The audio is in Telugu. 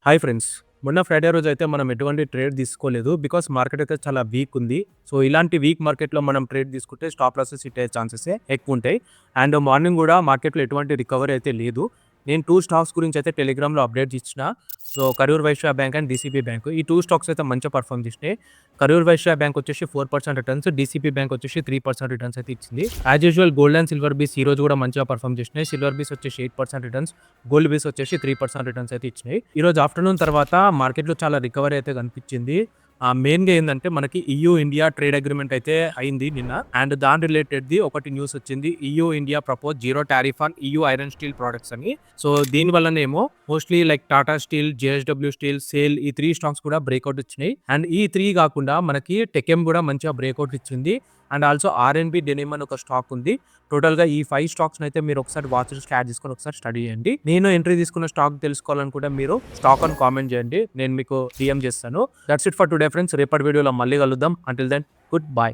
Hi friends. మొన్న ఫ్రైడే రోజైతే మనం ఎటువంటి ట్రేడ్ తీసుకోలేదు. బికాస్ మార్కెట్ అయితే చాలా వీక్ ఉంది. సో, ఇలాంటి వీక్ మార్కెట్‌లో మనం ట్రేడ్ తీసుకుంటే స్టాప్ లాసెస్ హిట్ అయ్యే ఛాన్సెసే ఎక్కువుంటాయి. అండ్ మార్నింగ్ గూడా మార్కెట్‌లో ఎటువంటి రికవరీ అయితే లేదు. నేను 2 స్టాక్స్ గురించయితే టెలిగ్రామ్‌లో అప్డేట్స్ ఇచ్చిన. So, Karur Vysya bank and DCB bank. ఈ 2 స్టాక్స్ అయితే మంచిగా పెర్ఫార్మ్ చేసినాయి. కరూర్ వైశ్య బ్యాంక్ వచ్చేసి 4% రిటర్న్స్, డీసీబీ బ్యాంక్ వచ్చేసి 3% రిటర్న్స్ అయితే ఇచ్చింది. As usual gold and silver బీస్ ఈ రోజు కూడా మంచిగా పెర్ఫార్మ్ చేసినాయి. సిల్వర్ బీస్ వచ్చేసి 8% రిటర్న్స్, గోల్డ్ బీస్ వచ్చేసి 3% రిటర్న్స్ అయితే ఇచ్చినాయి. ఈ రోజు ఆఫ్టర్‌నూన్ తర్వాత మార్కెట్‌లో చాలా రికవరీ అయితే కనిపించింది. మెయిన్‌గా ఏందంటే మనకి ఈయూ ఇండియా ట్రేడ్ అగ్రీమెంట్ అయితే అయింది నిన్న. అండ్ దాని రిలేటెడ్‌ది ఒకటి న్యూస్ వచ్చింది. EU India propose zero tariff on EU iron steel products అని. సో, దీని వల్లనేమో mostly like Tata steel, JSW steel, SAIL ఈ 3 స్టాక్స్ కూడా బ్రేక్‌ఔట్ వచ్చినాయి. అండ్ ఈ 3 కాకుండా మనకి టెకెమ్ కూడా మంచిగా బ్రేక్‌ఔట్ ఇచ్చింది. అండ్ ఆల్సో ఆర్ఎన్బి డెనిమ్ అని ఒక స్టాక్ ఉంది. టోటల్‌గా ఈ 5 స్టాక్స్‌ని అయితే మీరు ఒకసారి వాచ్ లిస్ట్ యాడ్ చేసుకొని ఒకసారి స్టడీ చేయండి. నేను ఎంట్రీ తీసుకున్న స్టాక్ తెలుసుకోవాలనుకుంటే మీరు స్టాక్ అని కామెంట్ చేయండి. నేను మీకు డీఎం చేస్తాను. That's it for today friends. రేపటి వీడియోలో మళ్ళీ కలుద్దాం. Until then good bye.